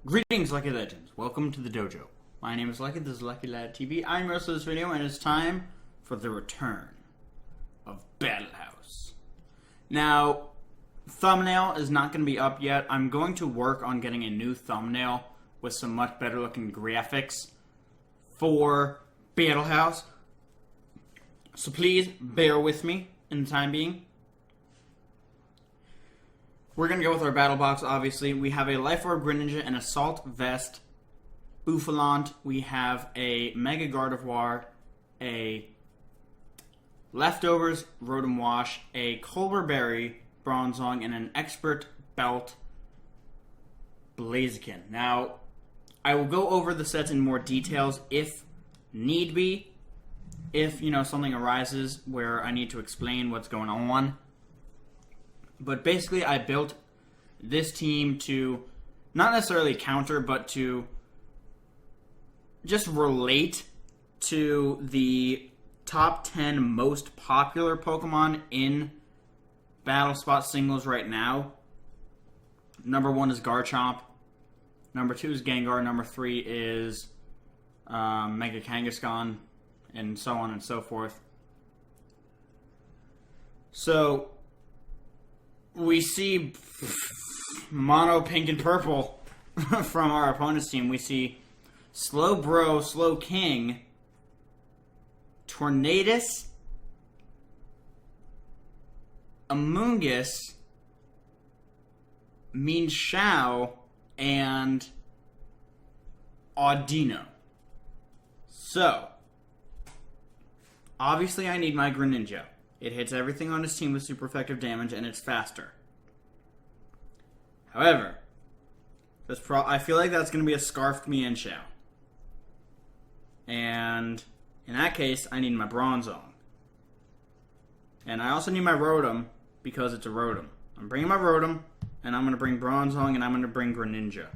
Greetings, Lucky Legends. Welcome to the dojo. My name is Lucky, this is Lucky Lad TV. I'm your host of this video, and it's time for the return of BATTLEHAUS. Now, thumbnail is not going to be up yet. I'm going to work on getting a new thumbnail with some much better looking graphics for BATTLEHAUS. So please bear with me in the time being. We're going to go with our battle box, obviously. We have a Life Orb Greninja, an Assault Vest, Bouffalant. We have a Mega Gardevoir, a Leftovers Rotom Wash, a Colbur Berry Bronzong, and an Expert Belt Blaziken. Now, I will go over the sets in more details if need be. If, something arises where I need to explain what's going on. But basically, I built this team to not necessarily counter, but to just relate to the top 10 most popular Pokemon in Battlespot singles right now. Number 1 is Garchomp. Number 2 is Gengar. Number 3 is Mega Kangaskhan, and so on and so forth. So we see mono pink and purple from our opponent's team. We see Slowbro, Slowking, Tornadus, Amoonguss, Mienshao, and Audino. So, obviously I need my Greninja. It hits everything on his team with super effective damage, and it's faster. However, I feel like that's going to be a Scarfed Mienshao. And in that case, I need my Bronzong. And I also need my Rotom, because it's a Rotom. I'm bringing my Rotom, and I'm going to bring Bronzong, and I'm going to bring Greninja.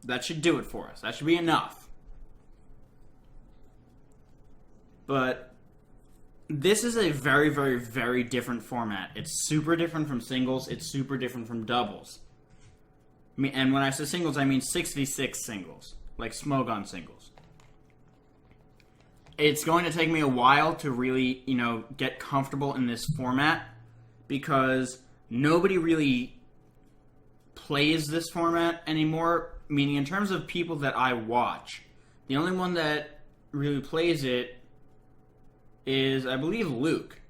That should do it for us. That should be enough. But this is a very, very, very different format. It's super different from singles. It's super different from doubles. And when I say singles, I mean 6v6 singles. Like Smogon singles. It's going to take me a while to really, get comfortable in this format. Because nobody really plays this format anymore. Meaning, in terms of people that I watch, the only one that really plays it is, I believe, Luke.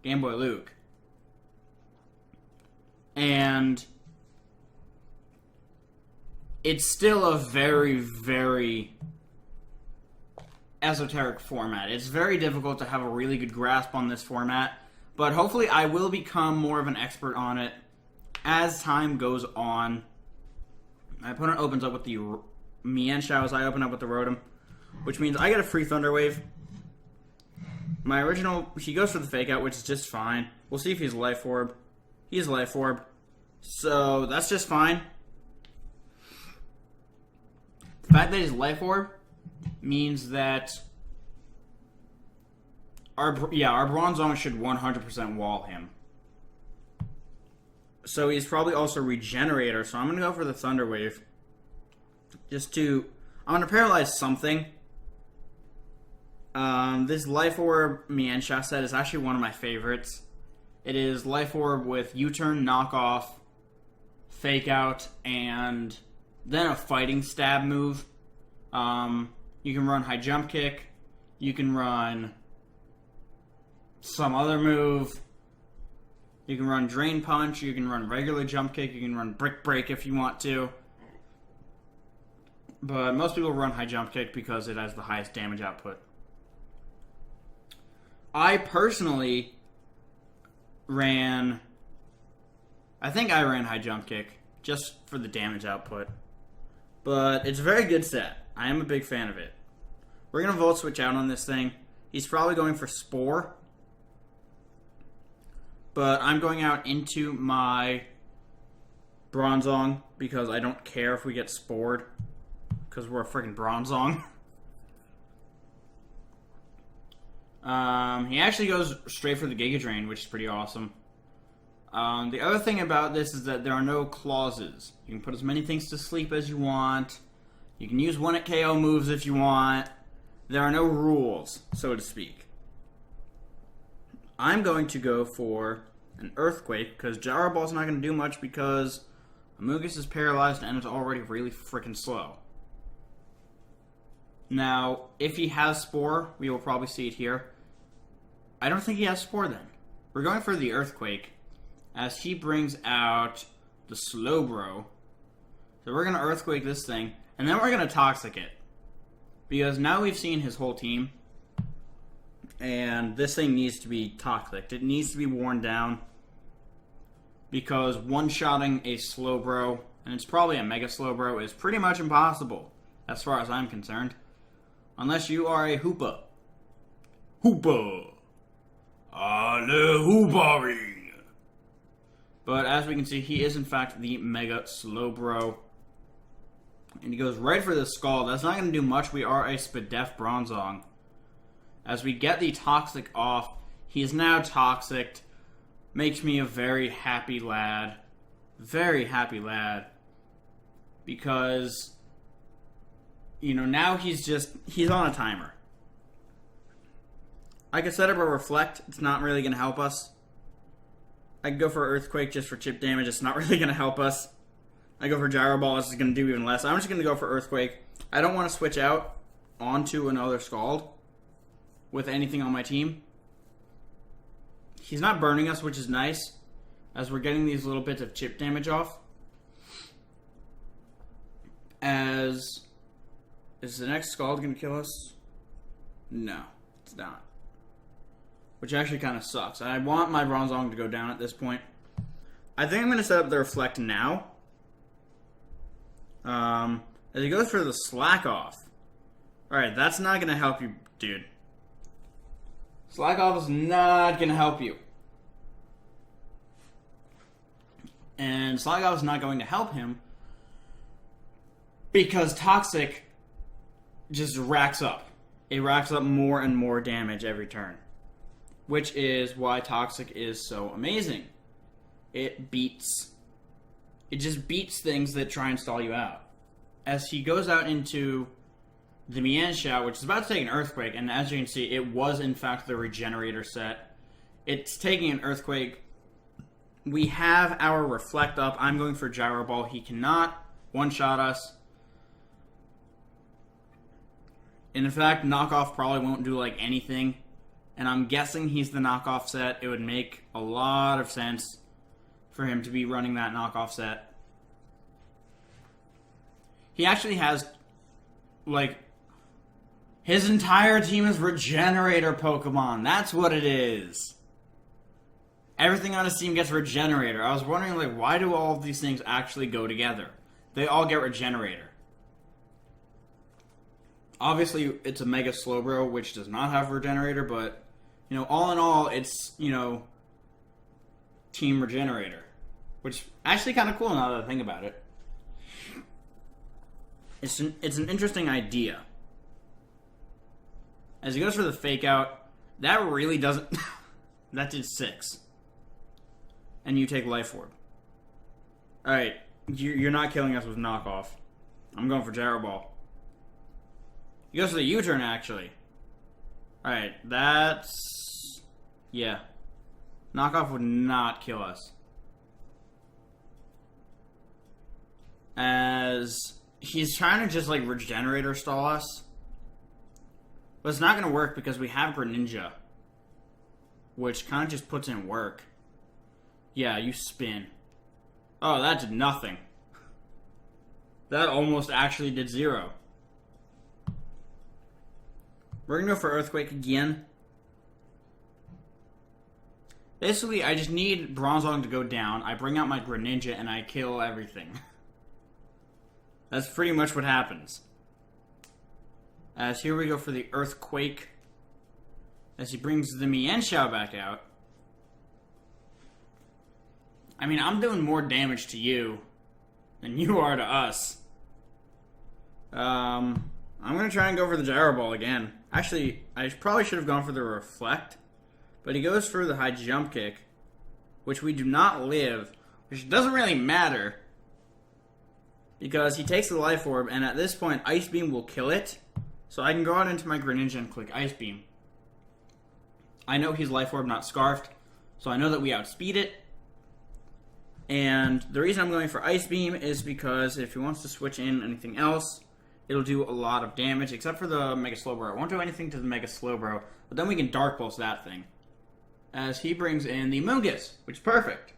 Game Boy Luke. And it's still a very, very esoteric format. It's very difficult to have a really good grasp on this format, but hopefully I will become more of an expert on it as time goes on. My opponent opens up with the Mienshao as I open up with the Rotom, which means I get a free Thunder Wave. My original, he goes for the Fake Out, which is just fine. We'll see if he's Life Orb. He's Life Orb. So, that's just fine. The fact that he's Life Orb means that our Bronzong should 100% wall him. So he's probably also Regenerator, so I'm going to go for the Thunder Wave. I'm going to paralyze something. This Life Orb Mienshao set is actually one of my favorites. It is Life Orb with U-Turn, Knockoff, Fake Out, and then a Fighting Stab move. You can run High Jump Kick. You can run some other move. You can run Drain Punch. You can run regular Jump Kick. You can run Brick Break if you want to. But most people run High Jump Kick because it has the highest damage output. I personally ran High Jump Kick just for the damage output. But it's a very good set. I am a big fan of it. We're going to Volt Switch out on this thing. He's probably going for Spore. But I'm going out into my Bronzong because I don't care if we get Spored. Because we're a freaking Bronzong. He actually goes straight for the Giga Drain, which is pretty awesome. The other thing about this is that there are no clauses. You can put as many things to sleep as you want. You can use 1-hit KO moves if you want. There are no rules, so to speak. I'm going to go for an Earthquake, because Gyro Ball's not going to do much because Amogus is paralyzed and it's already really freaking slow. Now, if he has Spore, we will probably see it here. I don't think he has Spore then. We're going for the Earthquake, as he brings out the Slowbro. So we're going to Earthquake this thing, and then we're going to Toxic it. Because now we've seen his whole team, and this thing needs to be toxic. It needs to be worn down. Because one-shotting a Slowbro, and it's probably a Mega Slowbro, is pretty much impossible, as far as I'm concerned. Unless you are a Hoopa. Hoopa! Ale Hoopari! But as we can see, he is in fact the Mega Slowbro. And he goes right for the Skull. That's not going to do much. We are a Spadef Bronzong. As we get the Toxic off, he is now Toxic. Makes me a very happy lad. Very happy lad. Because, you know, now he's on a timer. I could set up a Reflect. It's not really going to help us. I could go for Earthquake just for chip damage. It's not really going to help us. I go for Gyro Ball. This is going to do even less. I'm just going to go for Earthquake. I don't want to switch out onto another Scald with anything on my team. He's not burning us, which is nice, as we're getting these little bits of chip damage off. Is the next Scald going to kill us? No, it's not. Which actually kind of sucks. I want my Bronzong to go down at this point. I think I'm going to set up the Reflect now. As he goes for the Slack Off. Alright, that's not going to help you, dude. Slack Off is not going to help you. And Slack Off is not going to help him because Toxic just racks up. It racks up more and more damage every turn. Which is why Toxic is so amazing. It just beats things that try and stall you out. As he goes out into the Mienshao, which is about to take an Earthquake, and as you can see, it was in fact the Regenerator set. It's taking an Earthquake. We have our Reflect up. I'm going for Gyro Ball. He cannot one-shot us. And in fact, Knockoff probably won't do like anything. And I'm guessing he's the knockoff set. It would make a lot of sense for him to be running that knockoff set. He actually has, like, his entire team is Regenerator Pokemon. That's what it is. Everything on his team gets Regenerator. I was wondering, like, why do all of these things actually go together? They all get Regenerator. Obviously, it's a Mega Slowbro, which does not have Regenerator, but, you know, all in all, it's, you know, Team Regenerator. Which, actually kind of cool now that I think about it. It's an interesting idea. As he goes for the Fake Out, that really doesn't... that did 6. And you take Life Orb. Alright, you're not killing us with Knockoff. I'm going for Gyro Ball. He goes for the U-turn, actually. Alright, that's... yeah. Knockoff would not kill us. As he's trying to just, like, Regenerator stall us. But it's not going to work because we have Greninja. Which kind of just puts in work. Yeah, you spin. Oh, that did nothing. That almost actually did 0. We're going to go for Earthquake again. Basically, I just need Bronzong to go down. I bring out my Greninja and I kill everything. That's pretty much what happens. As here we go for the Earthquake. As he brings the Mienshao back out. I mean, I'm doing more damage to you than you are to us. I'm going to try and go for the Gyro Ball again. Actually, I probably should have gone for the Reflect. But he goes for the high jump kick. which we do not live, which doesn't really matter, because he takes the Life Orb, and at this point, Ice Beam will kill it, so I can go out into my Greninja and click Ice Beam. I know he's Life Orb, not Scarfed, so I know that we outspeed it, and the reason I'm going for Ice Beam is because if he wants to switch in anything else, it'll do a lot of damage, except for the Mega Slowbro. It won't do anything to the Mega Slowbro, but then we can Dark Pulse that thing. As he brings in the Amoonguss, which is perfect.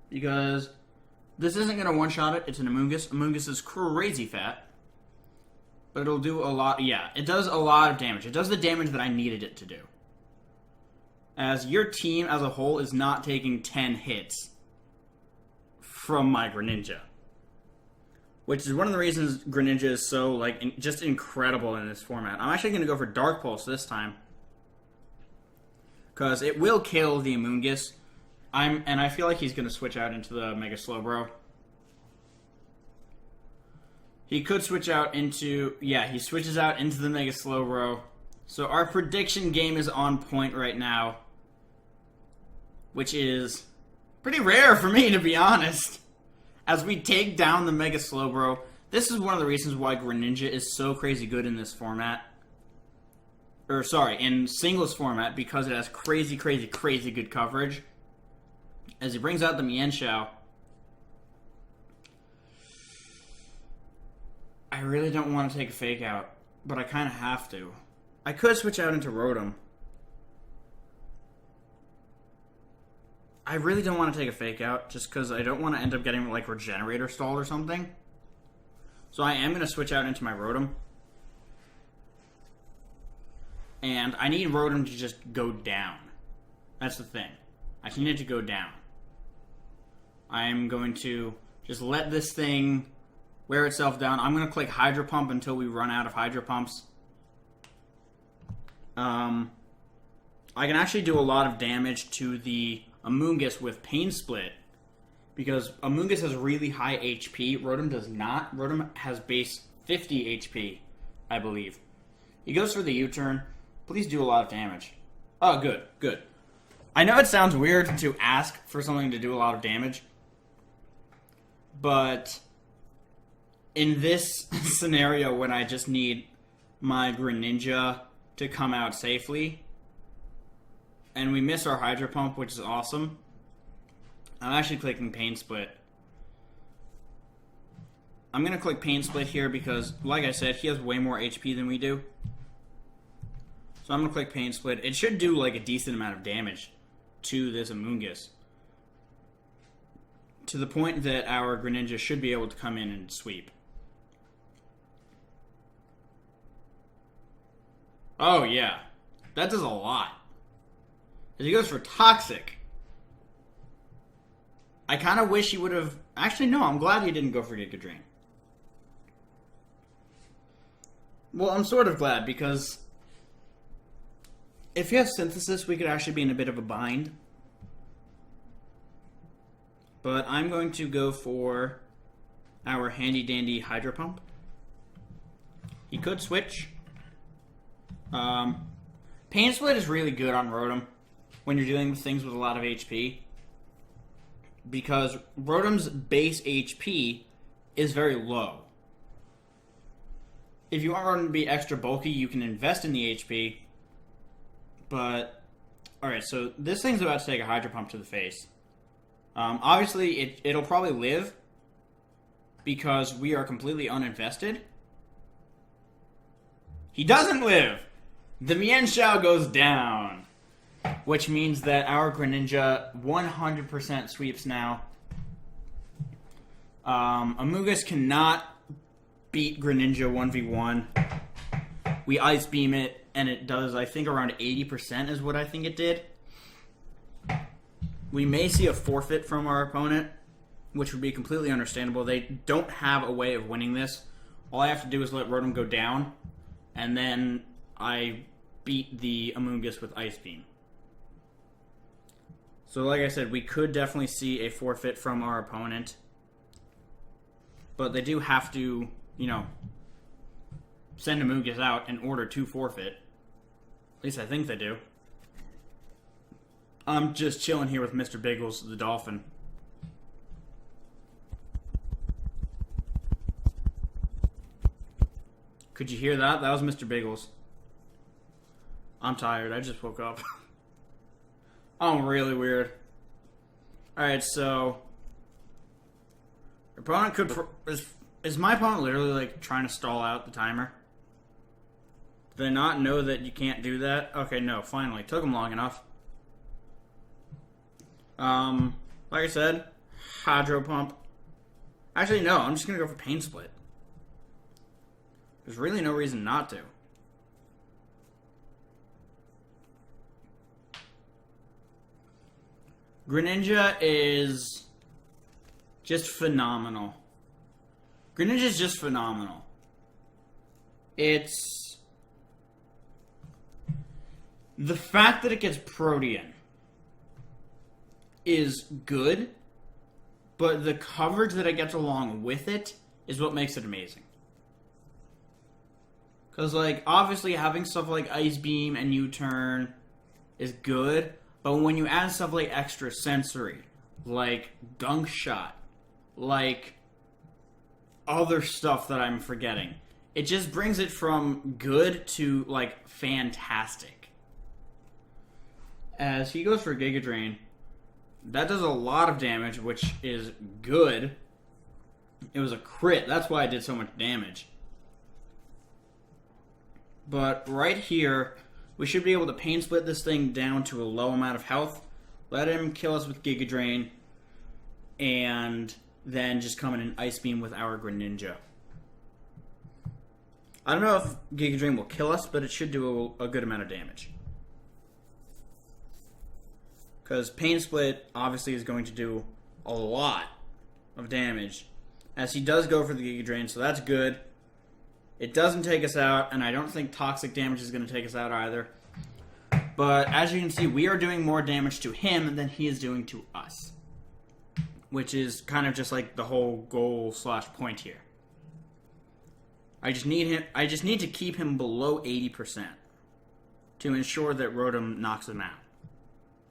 Because this isn't going to one-shot it, it's an Amoonguss. Amoonguss is crazy fat. But it'll do a lot, yeah, it does a lot of damage. It does the damage that I needed it to do. As your team as a whole is not taking 10 hits from my Greninja. Which is one of the reasons Greninja is so, like, just incredible in this format. I'm actually going to go for Dark Pulse this time. Because it will kill the Amoonguss. And I feel like he's going to switch out into the Mega Slowbro. He could switch out into... Yeah, he switches out into the Mega Slowbro. So our prediction game is on point right now. Which is pretty rare for me, to be honest. As we take down the Mega Slowbro. This is one of the reasons why Greninja is so crazy good in this format. Or, sorry, in singles format, because it has crazy, crazy, crazy good coverage. As he brings out the Mienshao. I really don't want to take a Fake Out, but I kind of have to. I could switch out into Rotom. I really don't want to take a Fake Out, just because I don't want to end up getting, like, Regenerator stalled or something. So I am going to switch out into my Rotom. And I need Rotom to just go down. That's the thing. I need it to go down. I'm going to just let this thing wear itself down. I'm going to click Hydro Pump until we run out of Hydro Pumps. I can actually do a lot of damage to the Amoonguss with Pain Split. Because Amoonguss has really high HP. Rotom does not. Rotom has base 50 HP, I believe. He goes for the U-turn. Please do a lot of damage. Oh, good, good. I know it sounds weird to ask for something to do a lot of damage, but in this scenario when I just need my Greninja to come out safely, and we miss our Hydro Pump, which is awesome, I'm actually clicking Pain Split. I'm going to click Pain Split here because, like I said, he has way more HP than we do. So I'm going to click Pain Split. It should do like a decent amount of damage to this Amoonguss. To the point that our Greninja should be able to come in and sweep. Oh yeah. That does a lot. As he goes for Toxic. I kind of wish he would have... Actually, no, I'm glad he didn't go for Giga Drain. Well, I'm sort of glad because... if he has Synthesis, we could actually be in a bit of a bind. But I'm going to go for our handy-dandy Hydro Pump. He could switch. Pain Split is really good on Rotom when you're dealing with things with a lot of HP. Because Rotom's base HP is very low. If you want Rotom to be extra bulky, you can invest in the HP. But, alright, so this thing's about to take a Hydro Pump to the face. Obviously, it'll probably live because we are completely uninvested. He doesn't live! The Mienshao goes down. Which means that our Greninja 100% sweeps now. Amoonguss cannot beat Greninja 1v1. We Ice Beam it, and it does, I think, around 80% is what I think it did. We may see a forfeit from our opponent, which would be completely understandable. They don't have a way of winning this. All I have to do is let Rotom go down, and then I beat the Amoonguss with Ice Beam. So like I said, we could definitely see a forfeit from our opponent. But they do have to, you know, send Amoonguss out in order to forfeit. At least I think they do. I'm just chilling here with Mr. Biggles, the dolphin. Could you hear that? That was Mr. Biggles. I'm tired. I just woke up. I'm really weird. Alright, so... Opponent could... Is my opponent literally, like, trying to stall out the timer? Do they not know that you can't do that? Okay, no, finally. Took them long enough. Like I said, Hydro Pump. Actually, no, I'm just gonna go for Pain Split. There's really no reason not to. Greninja is just phenomenal. Greninja is just phenomenal. It's... The fact that it gets Protean is good, but the coverage that it gets along with it is what makes it amazing. Because, like, obviously having stuff like Ice Beam and U-Turn is good, but when you add stuff like Extra Sensory, like Gunk Shot, like other stuff that I'm forgetting, it just brings it from good to, like, fantastic. As he goes for Giga Drain, that does a lot of damage, which is good. It was a crit, that's why it did so much damage. But right here, we should be able to Pain Split this thing down to a low amount of health, let him kill us with Giga Drain, and then just come in and Ice Beam with our Greninja. I don't know if Giga Drain will kill us, but it should do a good amount of damage. Because Pain Split obviously is going to do a lot of damage, as he does go for the Giga Drain, so that's good. It doesn't take us out, and I don't think Toxic Damage is going to take us out either. But as you can see, we are doing more damage to him than he is doing to us. Which is kind of just like the whole goal / point here. I just need to keep him below 80% to ensure that Rotom knocks him out.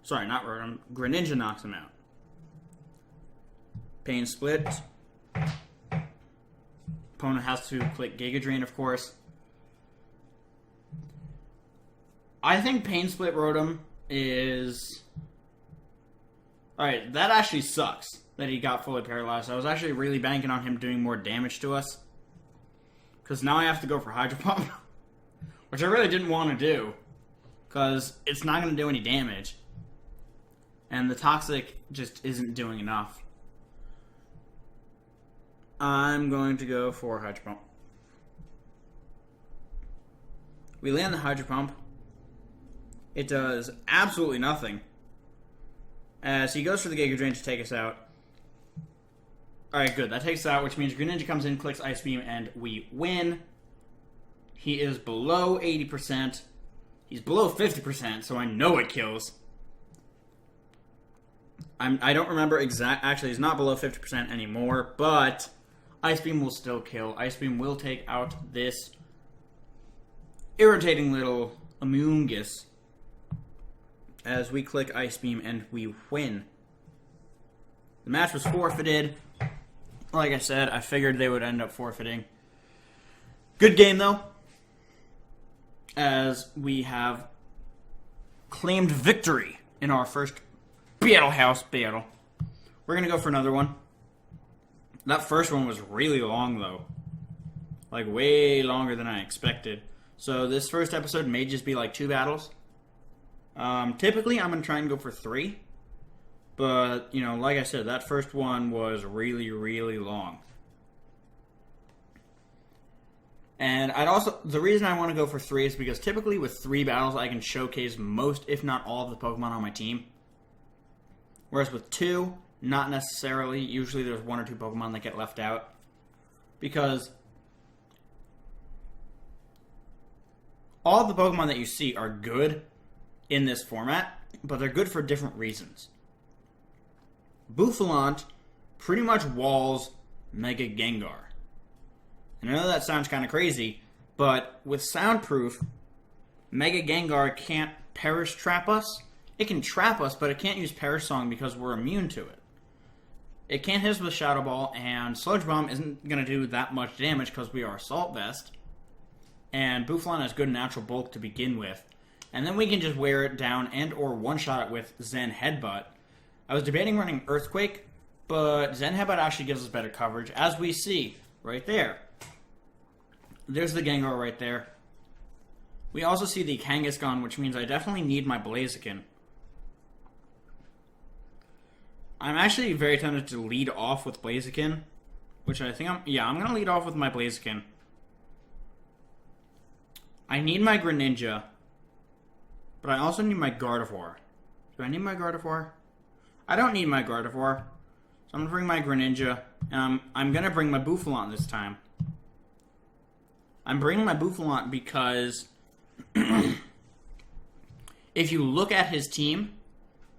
Sorry, not Rotom. Greninja knocks him out. Pain Split. Opponent has to click Giga Drain, of course. I think Pain Split Rotom is... Alright, that actually sucks that he got fully paralyzed. I was actually really banking on him doing more damage to us. Because now I have to go for Hydro Pump. Which I really didn't want to do. Because it's not going to do any damage. And the Toxic just isn't doing enough. I'm going to go for Hydro Pump. We land the Hydro Pump. It does absolutely nothing. As he goes for the Giga Drain to take us out. Alright, good. That takes us out, which means Greninja comes in, clicks Ice Beam, and we win. He is below 80%. He's below 50%, so I know it kills. I don't remember actually, he's not below 50% anymore, but Ice Beam will still kill. Ice Beam will take out this irritating little Amoonguss as we click Ice Beam and we win. The match was forfeited. Like I said, I figured they would end up forfeiting. Good game, though, as we have claimed victory in our first Battlehouse battle. We're going to go for another one. That first one was really long, though. Like, way longer than I expected. So this first episode may just be like 2 battles. Typically, I'm going to try and go for 3. But, you know, like I said, that first one was really, really long. And the reason I want to go for 3 is because typically with 3 battles, I can showcase most, if not all, of the Pokemon on my team. Whereas with 2, not necessarily. Usually there's 1 or 2 Pokemon that get left out. Because all of the Pokemon that you see are good in this format, but they're good for different reasons. Bouffalant pretty much walls Mega Gengar. And I know that sounds kind of crazy, but with Soundproof, Mega Gengar can't Perish Trap us it can trap us, but it can't use Perish Song because we're immune to it. It can't hit us with Shadow Ball, and Sludge Bomb isn't going to do that much damage because we are Assault Vest. And Bouffalant has good natural bulk to begin with. And then we can just wear it down and or one-shot it with Zen Headbutt. I was debating running Earthquake, but Zen Headbutt actually gives us better coverage, as we see right there. There's the Gengar right there. We also see the Kangaskhan, which means I definitely need my Blaziken. I'm actually very tempted to lead off with Blaziken, which I think I'm going to lead off with my Blaziken. I need my Greninja, but I also need my Gardevoir. Do I need my Gardevoir? I don't need my Gardevoir, so I'm going to bring my Greninja, and I'm going to bring my Bouffalant this time. I'm bringing my Bouffalant because if you look at his team,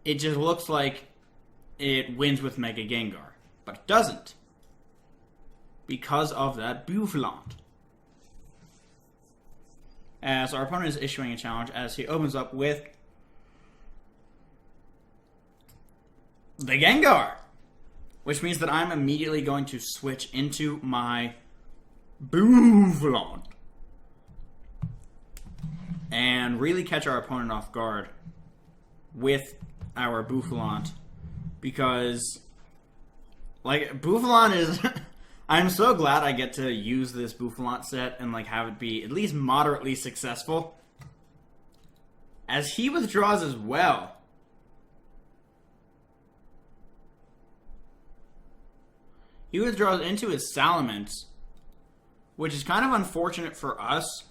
it just looks like it wins with Mega Gengar. But it doesn't. Because of that Bouffalant. As our opponent is issuing a challenge as he opens up with the Gengar. Which means that I'm immediately going to switch into my Bouffalant. And really catch our opponent off guard with our Bouffalant. Because, like, Bouffalant is... I'm so glad I get to use this Bouffalant set and, like, have it be at least moderately successful. As he withdraws as well. He withdraws into his Salamence, which is kind of unfortunate for us.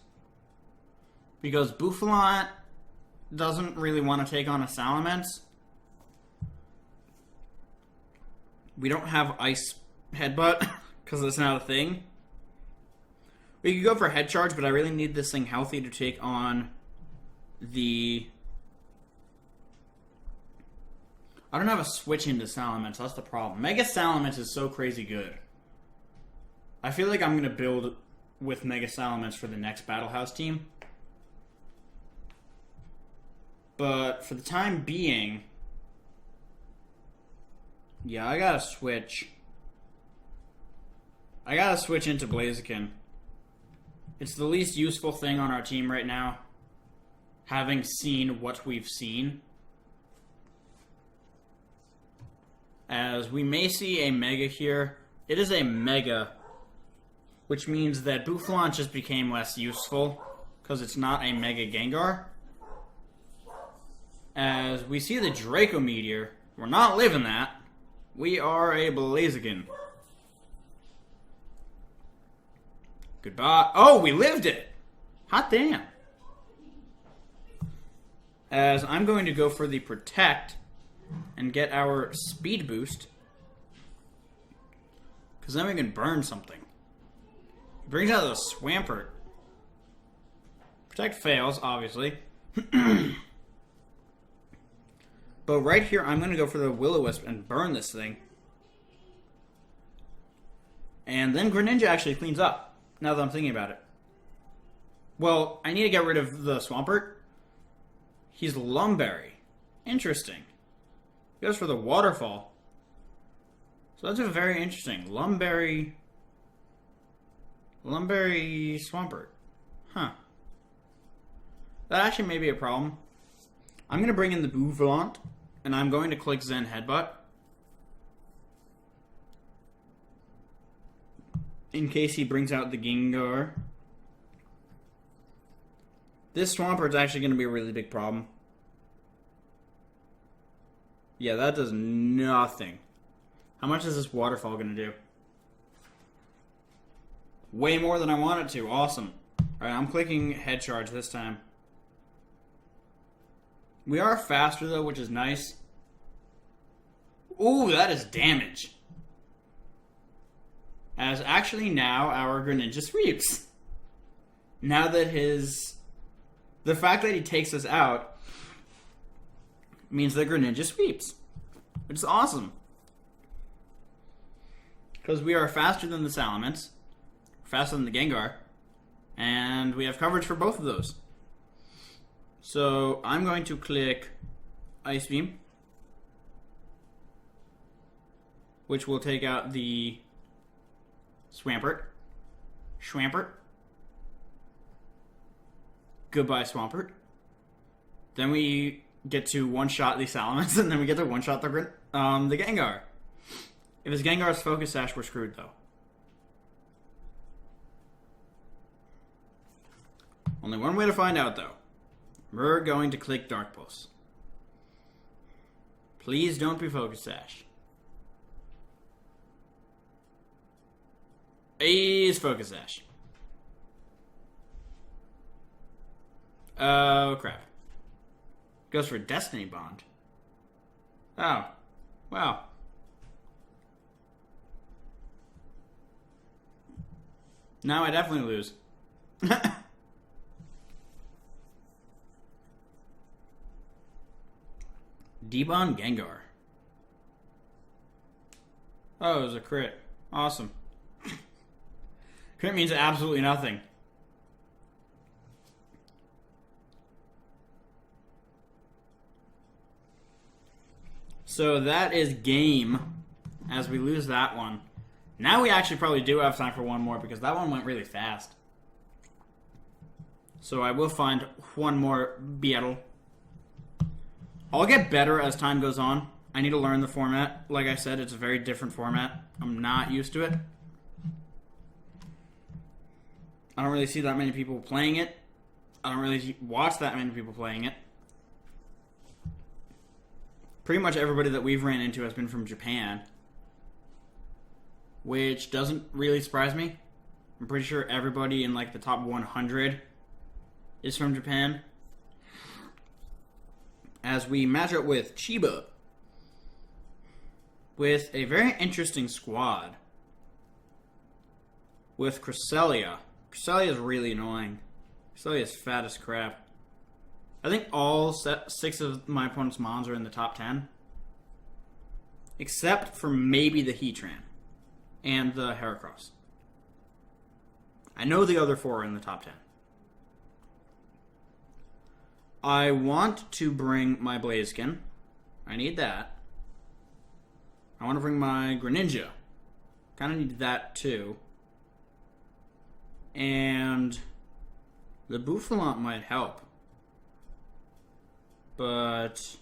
Because Bouffalant doesn't really want to take on a Salamence. We don't have Ice Headbutt, because it's not a thing. We could go for Head Charge, but I really need this thing healthy to take on the... I don't have a switch into Salamence, that's the problem. Mega Salamence is so crazy good. I feel like I'm going to build with Mega Salamence for the next Battlehouse team. But for the time being... yeah, I gotta switch. I gotta switch into Blaziken. It's the least useful thing on our team right now. Having seen what we've seen. As we may see a Mega here. It is a Mega. Which means that Bouffalant just became less useful. Because it's not a Mega Gengar. As we see the Draco Meteor. We're not living that. We are a Blaziken. Goodbye. Oh, we lived it! Hot damn. As I'm going to go for the Protect and get our Speed Boost. Because then we can burn something. It brings out the Swampert. Protect fails, obviously. But right here, I'm going to go for the Will-O-Wisp and burn this thing. And then Greninja actually cleans up, now that I'm thinking about it. Well, I need to get rid of the Swampert. He's Lumberry. Interesting. He goes for the Waterfall. So that's a very interesting. Lumberry Swampert. Huh. That actually may be a problem. I'm going to bring in the Bouffalant, and I'm going to click Zen Headbutt. In case he brings out the Gengar. This Swampert's actually going to be a really big problem. Yeah, that does nothing. How much is this Waterfall going to do? Way more than I want it to. Awesome. Alright, I'm clicking Head Charge this time. We are faster, though, which is nice. Ooh, that is damage. As actually now our Greninja sweeps. Now that the fact that he takes us out means that Greninja sweeps. Which is awesome. Because we are faster than the Salamence. Faster than the Gengar. And we have coverage for both of those. So I'm going to click Ice Beam, which will take out the Swampert. Goodbye, Swampert. Then we get to one-shot the Salamence, and then we get to one-shot the Gengar. If it's Gengar's Focus Sash, we're screwed, though. Only one way to find out, though. We're going to click Dark Pulse. Please don't be Focus Sash. He's Focus Sash. Oh, crap. Goes for Destiny Bond. Oh. Wow. Now I definitely lose. Debon Gengar. Oh, it was a crit. Awesome. Crit means absolutely nothing. So that is game, as we lose that one. Now we actually probably do have time for one more, because that one went really fast. So I will find one more battle. I'll get better as time goes on. I need to learn the format. Like I said, it's a very different format. I'm not used to it. I don't really see that many people playing it. I don't really watch that many people playing it. Pretty much everybody that we've ran into has been from Japan, which doesn't really surprise me. I'm pretty sure everybody in like the top 100 is from Japan. As we match up with Chiba, with a very interesting squad. With Cresselia. Cresselia is really annoying. Cresselia is fat as crap. I think all 6 of my opponent's Mons are in the top 10. Except for maybe the Heatran. And the Heracross. I know the other 4 are in the top 10. I want to bring my Blaziken. I need that. I want to bring my Greninja. Kind of need that too. And the Bouffalant might help. But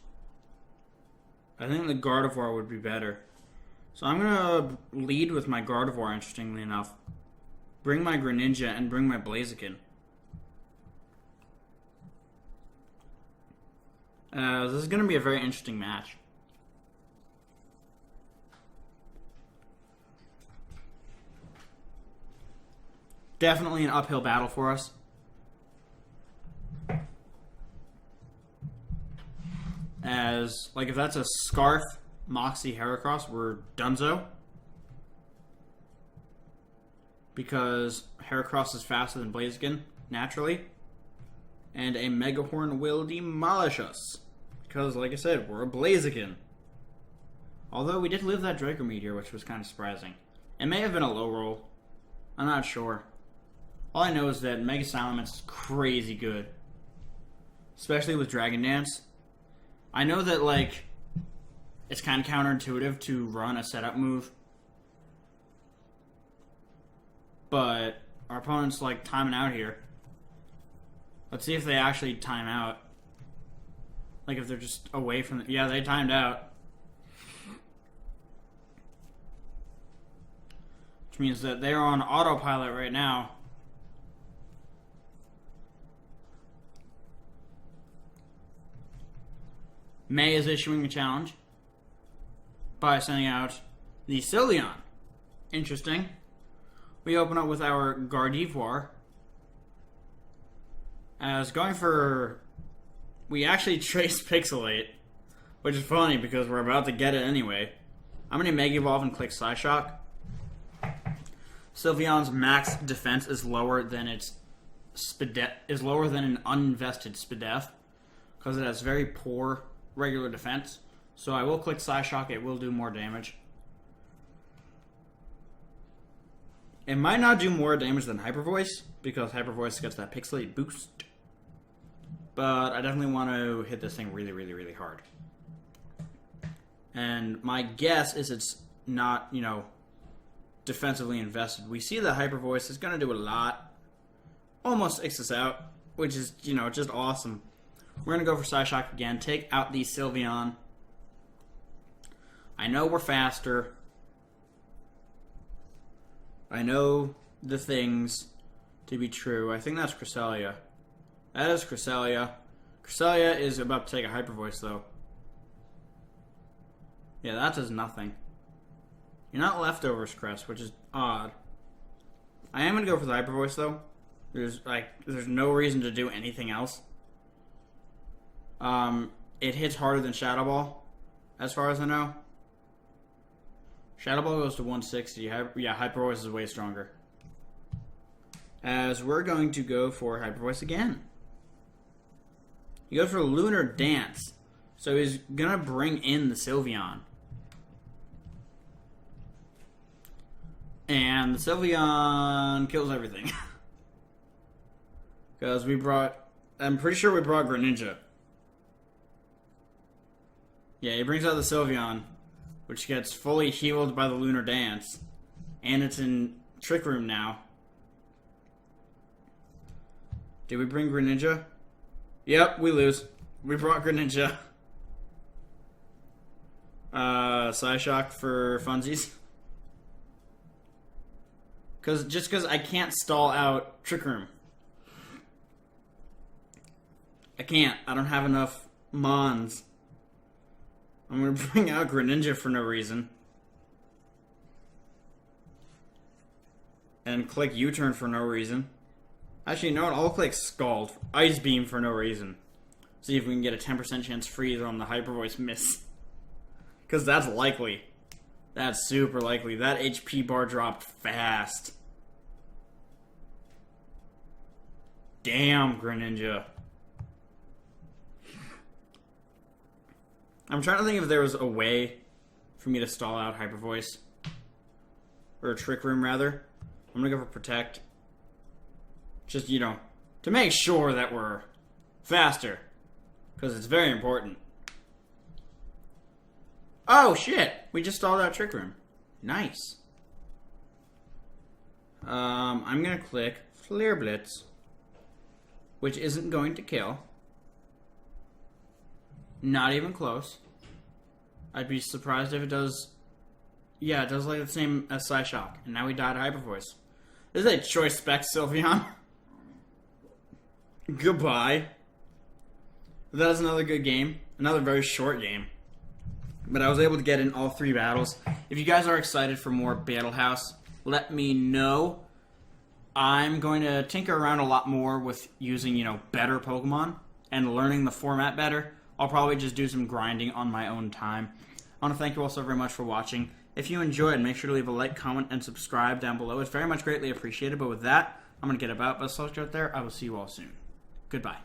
I think the Gardevoir would be better. So I'm going to lead with my Gardevoir, interestingly enough. Bring my Greninja and bring my Blaziken. This is going to be a very interesting match. Definitely an uphill battle for us. As, like, if that's a Scarf, Moxie, Heracross, we're donezo. Because Heracross is faster than Blaziken, naturally. And a Megahorn will demolish us. Because, like I said, we're a Blaziken. Although we did live that Draco Meteor, which was kind of surprising. It may have been a low roll. I'm not sure. All I know is that Mega Salamence is crazy good. Especially with Dragon Dance. I know that, like, it's kind of counterintuitive to run a setup move. But our opponent's, like, timing out here. Let's see if they actually time out. Like, if they're just away from the... Yeah, they timed out. Which means that they're on autopilot right now. May is issuing a challenge by sending out the Sylveon. Interesting. We open up with our Gardevoir. As going for... We actually trace Pixelate, which is funny because we're about to get it anyway. I'm going to Mega Evolve and click Psyshock. Sylveon's max defense is lower than its is lower than an uninvested Spadef because it has very poor regular defense. So I will click Psyshock. It will do more damage. It might not do more damage than Hyper Voice because Hyper Voice gets that Pixelate boost. But I definitely want to hit this thing really, really, really hard. And my guess is it's not, defensively invested. We see the Hyper Voice is going to do a lot. Almost takes us out, which is, just awesome. We're going to go for Psyshock again. Take out the Sylveon. I know we're faster. I know the things to be true. I think that's Cresselia. That is Cresselia. Cresselia is about to take a Hyper Voice, though. Yeah, that does nothing. You're not leftovers, Crest, which is odd. I am going to go for the Hyper Voice, though. There's no reason to do anything else. It hits harder than Shadow Ball, as far as I know. Shadow Ball goes to 160. Hyper Voice is way stronger. As we're going to go for Hyper Voice again. He goes for Lunar Dance. So he's going to bring in the Sylveon. And the Sylveon kills everything. Because I'm pretty sure we brought Greninja. Yeah, he brings out the Sylveon, which gets fully healed by the Lunar Dance. And it's in Trick Room now. Did we bring Greninja? Yep, we lose. We brought Greninja. Psyshock for funsies. Just because I can't stall out Trick Room. I can't. I don't have enough Mons. I'm going to bring out Greninja for no reason. And click U-turn for no reason. Actually, you know what? I'll click Scald. Ice Beam for no reason. See if we can get a 10% chance freeze on the Hyper Voice miss. Because that's likely. That's super likely. That HP bar dropped fast. Damn, Greninja. I'm trying to think if there was a way for me to stall out Hyper Voice. Or Trick Room, rather. I'm going to go for Protect. Just, to make sure that we're faster. Because it's very important. Oh, shit! We just stalled out Trick Room. Nice. I'm going to click Flare Blitz. Which isn't going to kill. Not even close. I'd be surprised if it does... Yeah, it does like the same as Psyshock. And now we died Hyper Voice. This is a Choice Spec Sylveon. Goodbye. That was another good game. Another very short game. But I was able to get in all 3 battles. If you guys are excited for more Battlehouse, let me know. I'm going to tinker around a lot more with using, better Pokemon and learning the format better. I'll probably just do some grinding on my own time. I want to thank you all so very much for watching. If you enjoyed, make sure to leave a like, comment, and subscribe down below. It's very much greatly appreciated. But with that, I'm going to get about. But out there, I will see you all soon. Goodbye.